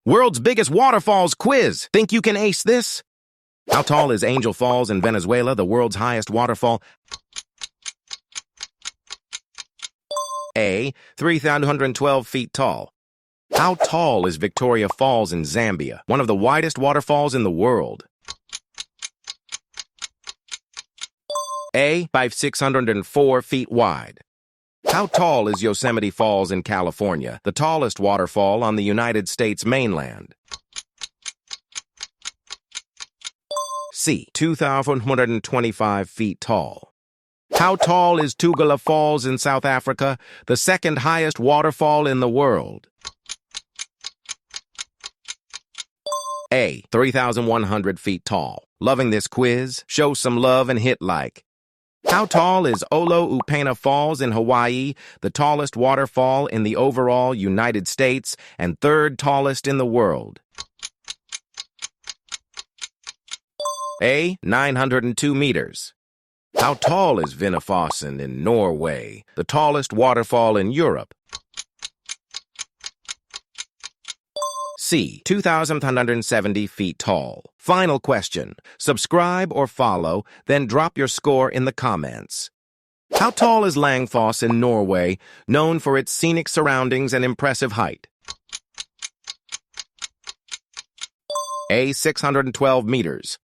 World's biggest waterfalls quiz. Think you can ace this? How tall is Angel Falls in Venezuela, the world's highest waterfall? A. 3,112 feet tall. How tall is Victoria Falls in Zambia, one of the widest waterfalls in the world? A. 604 feet wide. How tall is Yosemite Falls in California, the tallest waterfall on the United States mainland? C. 2,125 feet tall. How tall is Tugela Falls in South Africa, the second highest waterfall in the world? A. 3,100 feet tall. Loving this quiz? Show some love and hit like. How tall is Olo Upena Falls in Hawaii, the tallest waterfall in the overall United States and third tallest in the world? A. 902 meters. How tall is Vinnefossen in Norway, the tallest waterfall in Europe? C. 2,170 feet tall. Final question. Subscribe or follow, then drop your score in the comments. How tall is Langfoss in Norway, known for its scenic surroundings and impressive height? A. 612 meters.